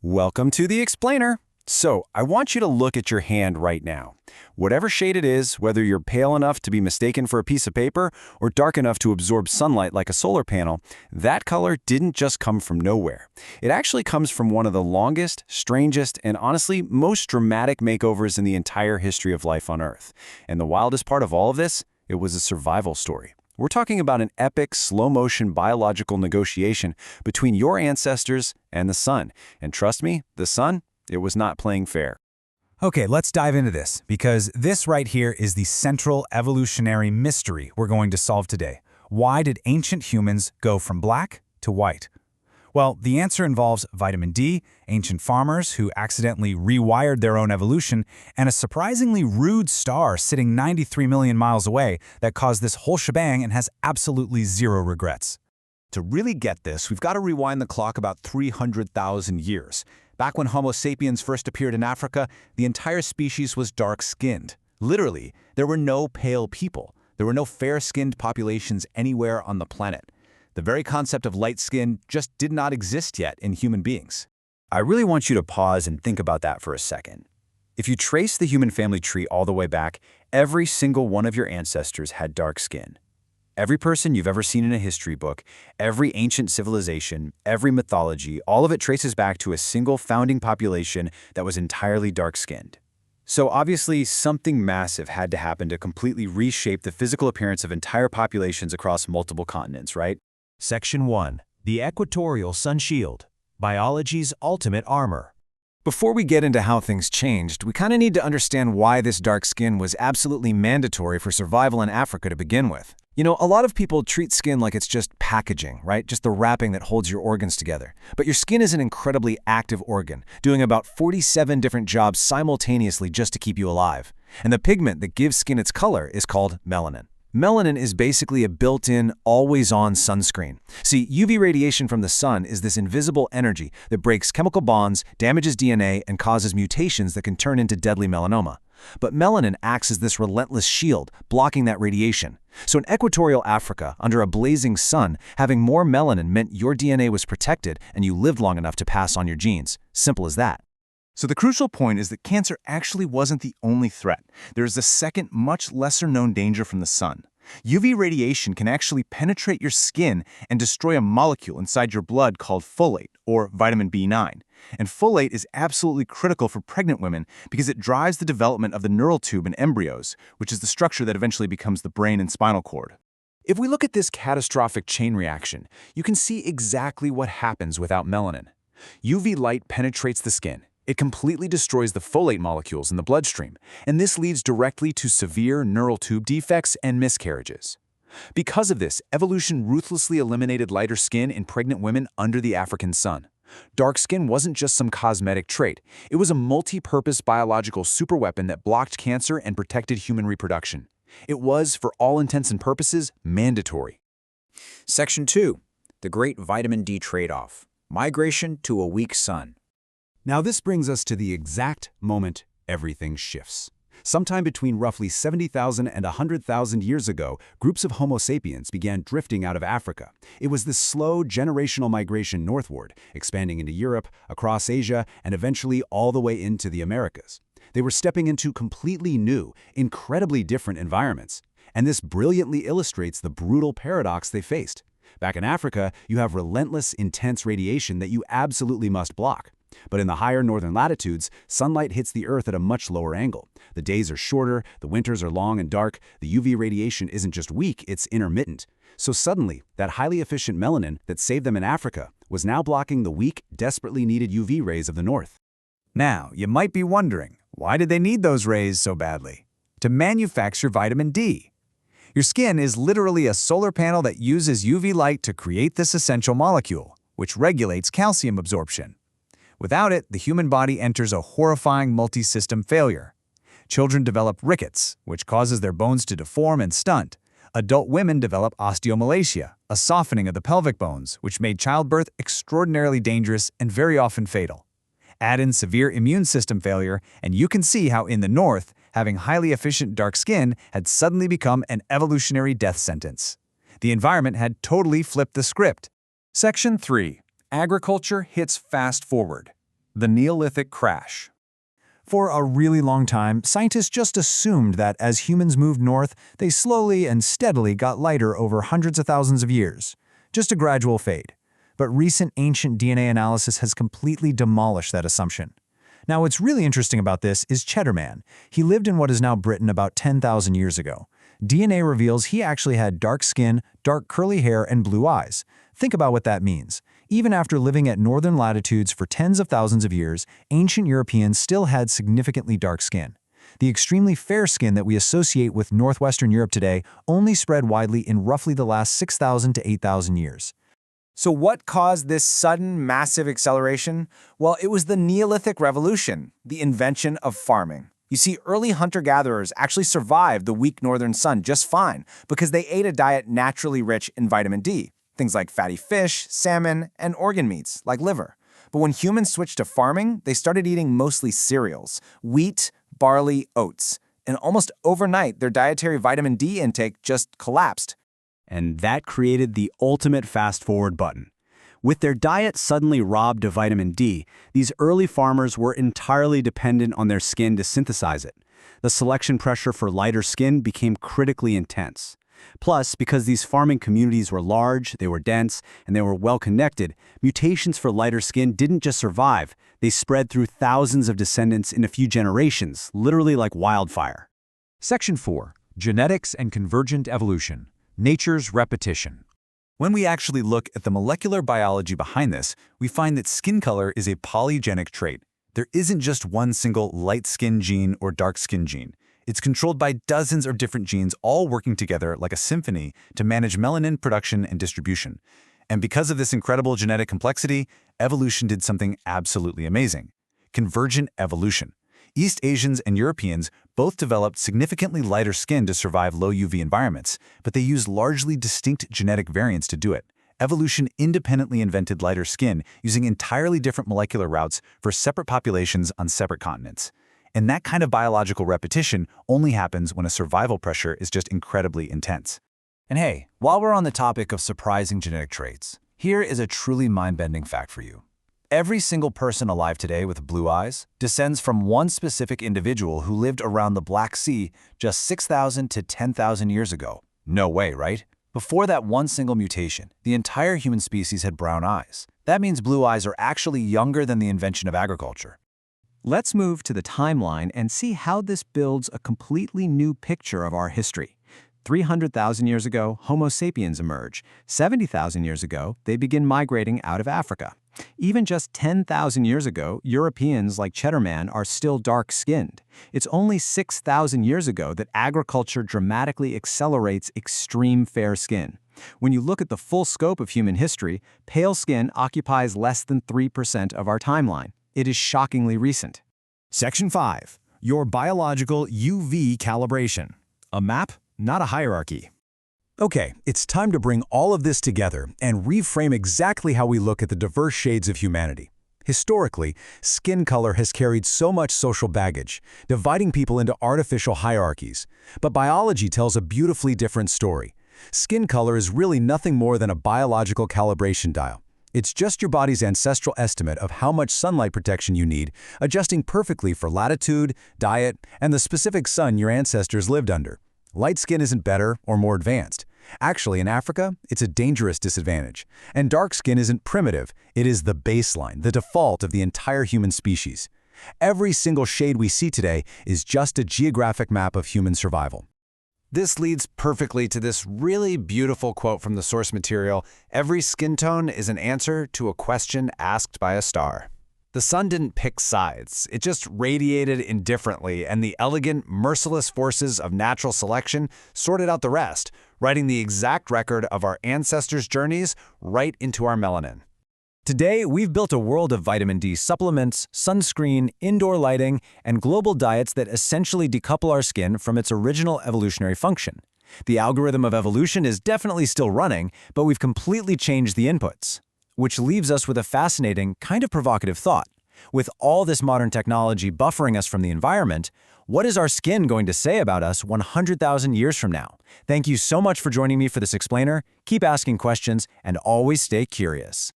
Welcome to the Explainer. So, I want you to look at your hand right now. Whatever shade it is, whether you're pale enough to be mistaken for a piece of paper or dark enough to absorb sunlight like a solar panel, that color didn't just come from nowhere. It actually comes from one of the longest, strangest, and honestly most dramatic makeovers in the entire history of life on Earth. And the wildest part of all of this, it was a survival story. We're talking about an epic, slow-motion biological negotiation between your ancestors and the sun. And trust me, the sun, it was not playing fair. Okay, let's dive into this, because this right here is the central evolutionary mystery we're going to solve today. Why did ancient humans go from black to white? Well, the answer involves vitamin D, ancient farmers who accidentally rewired their own evolution, and a surprisingly rude star sitting 93 million miles away that caused this whole shebang and has absolutely zero regrets. To really get this, we've got to rewind the clock about 300,000 years. Back when Homo sapiens first appeared in Africa, the entire species was dark-skinned. Literally, there were no pale people. There were no fair-skinned populations anywhere on the planet. The very concept of light skin just did not exist yet in human beings. I really want you to pause and think about that for a second. If you trace the human family tree all the way back, every single one of your ancestors had dark skin. Every person you've ever seen in a history book, every ancient civilization, every mythology, all of it traces back to a single founding population that was entirely dark-skinned. So obviously, something massive had to happen to completely reshape the physical appearance of entire populations across multiple continents, right? Section 1. The Equatorial Sun Shield. Biology's ultimate armor. Before we get into how things changed, we kind of need to understand why this dark skin was absolutely mandatory for survival in Africa to begin with. You know, a lot of people treat skin like it's just packaging, right? Just the wrapping that holds your organs together. But your skin is an incredibly active organ, doing about 47 different jobs simultaneously just to keep you alive. And the pigment that gives skin its color is called melanin. Melanin is basically a built-in, always-on sunscreen. See, UV radiation from the sun is this invisible energy that breaks chemical bonds, damages DNA, and causes mutations that can turn into deadly melanoma. But melanin acts as this relentless shield, blocking that radiation. So in equatorial Africa, under a blazing sun, having more melanin meant your DNA was protected and you lived long enough to pass on your genes. Simple as that. So the crucial point is that cancer actually wasn't the only threat. There is a second, much lesser-known danger from the sun. UV radiation can actually penetrate your skin and destroy a molecule inside your blood called folate, or vitamin B9. And folate is absolutely critical for pregnant women because it drives the development of the neural tube in embryos, which is the structure that eventually becomes the brain and spinal cord. If we look at this catastrophic chain reaction, you can see exactly what happens without melanin. UV light penetrates the skin. It completely destroys the folate molecules in the bloodstream, and this leads directly to severe neural tube defects and miscarriages. Because of this, evolution ruthlessly eliminated lighter skin in pregnant women under the African sun. Dark skin wasn't just some cosmetic trait. It was a multi-purpose biological superweapon that blocked cancer and protected human reproduction. It was, for all intents and purposes, mandatory. Section 2. The Great Vitamin D Trade-Off. Migration to a Weak Sun. Now this brings us to the exact moment everything shifts. Sometime between roughly 70,000 and 100,000 years ago, groups of Homo sapiens began drifting out of Africa. It was this slow, generational migration northward, expanding into Europe, across Asia, and eventually all the way into the Americas. They were stepping into completely new, incredibly different environments. And this brilliantly illustrates the brutal paradox they faced. Back in Africa, you have relentless, intense radiation that you absolutely must block. But in the higher northern latitudes, sunlight hits the Earth at a much lower angle. The days are shorter, the winters are long and dark, the UV radiation isn't just weak, it's intermittent. So suddenly, that highly efficient melanin that saved them in Africa was now blocking the weak, desperately needed UV rays of the north. Now, you might be wondering, why did they need those rays so badly? To manufacture vitamin D. Your skin is literally a solar panel that uses UV light to create this essential molecule, which regulates calcium absorption. Without it, the human body enters a horrifying multi-system failure. Children develop rickets, which causes their bones to deform and stunt. Adult women develop osteomalacia, a softening of the pelvic bones, which made childbirth extraordinarily dangerous and very often fatal. Add in severe immune system failure, and you can see how in the north, having highly efficient dark skin had suddenly become an evolutionary death sentence. The environment had totally flipped the script. Section 3. Agriculture hits fast forward. The Neolithic crash. For a really long time, scientists just assumed that as humans moved north, they slowly and steadily got lighter over hundreds of thousands of years. Just a gradual fade. But recent ancient DNA analysis has completely demolished that assumption. Now, what's really interesting about this is Cheddar Man. He lived in what is now Britain about 10,000 years ago. DNA reveals he actually had dark skin, dark curly hair, and blue eyes. Think about what that means. Even after living at northern latitudes for tens of thousands of years, ancient Europeans still had significantly dark skin. The extremely fair skin that we associate with northwestern Europe today only spread widely in roughly the last 6,000 to 8,000 years. So what caused this sudden, massive acceleration? Well, it was the Neolithic Revolution, the invention of farming. You see, early hunter-gatherers actually survived the weak northern sun just fine because they ate a diet naturally rich in vitamin D. Things like fatty fish, salmon, and organ meats, like liver. But when humans switched to farming, they started eating mostly cereals, wheat, barley, oats. And almost overnight, their dietary vitamin D intake just collapsed. And that created the ultimate fast-forward button. With their diet suddenly robbed of vitamin D, these early farmers were entirely dependent on their skin to synthesize it. The selection pressure for lighter skin became critically intense. Plus, because these farming communities were large, they were dense, and they were well-connected, mutations for lighter skin didn't just survive, they spread through thousands of descendants in a few generations, literally like wildfire. Section 4. Genetics and Convergent Evolution. Nature's Repetition. When we actually look at the molecular biology behind this, we find that skin color is a polygenic trait. There isn't just one single light skin gene or dark skin gene. It's controlled by dozens of different genes all working together like a symphony to manage melanin production and distribution. And because of this incredible genetic complexity, evolution did something absolutely amazing. Convergent evolution. East Asians and Europeans both developed significantly lighter skin to survive low UV environments, but they used largely distinct genetic variants to do it. Evolution independently invented lighter skin using entirely different molecular routes for separate populations on separate continents. And that kind of biological repetition only happens when a survival pressure is just incredibly intense. And hey, while we're on the topic of surprising genetic traits, here is a truly mind-bending fact for you. Every single person alive today with blue eyes descends from one specific individual who lived around the Black Sea just 6,000 to 10,000 years ago. No way, right? Before that one single mutation, the entire human species had brown eyes. That means blue eyes are actually younger than the invention of agriculture. Let's move to the timeline and see how this builds a completely new picture of our history. 300,000 years ago, Homo sapiens emerge. 70,000 years ago, they begin migrating out of Africa. Even just 10,000 years ago, Europeans like Cheddar Man are still dark-skinned. It's only 6,000 years ago that agriculture dramatically accelerates extreme fair skin. When you look at the full scope of human history, pale skin occupies less than 3% of our timeline. It is shockingly recent. Section 5. Your biological UV calibration. A map, not a hierarchy. Okay, it's time to bring all of this together and reframe exactly how we look at the diverse shades of humanity. Historically, skin color has carried so much social baggage, dividing people into artificial hierarchies. But biology tells a beautifully different story. Skin color is really nothing more than a biological calibration dial. It's just your body's ancestral estimate of how much sunlight protection you need, adjusting perfectly for latitude, diet, and the specific sun your ancestors lived under. Light skin isn't better or more advanced. Actually, in Africa, it's a dangerous disadvantage. And dark skin isn't primitive. It is the baseline, the default of the entire human species. Every single shade we see today is just a geographic map of human survival. This leads perfectly to this really beautiful quote from the source material: "Every skin tone is an answer to a question asked by a star." The sun didn't pick sides, it just radiated indifferently, and the elegant, merciless forces of natural selection sorted out the rest, writing the exact record of our ancestors' journeys right into our melanin. Today, we've built a world of vitamin D supplements, sunscreen, indoor lighting, and global diets that essentially decouple our skin from its original evolutionary function. The algorithm of evolution is definitely still running, but we've completely changed the inputs. Which leaves us with a fascinating, kind of provocative thought. With all this modern technology buffering us from the environment, what is our skin going to say about us 100,000 years from now? Thank you so much for joining me for this explainer. Keep asking questions and always stay curious.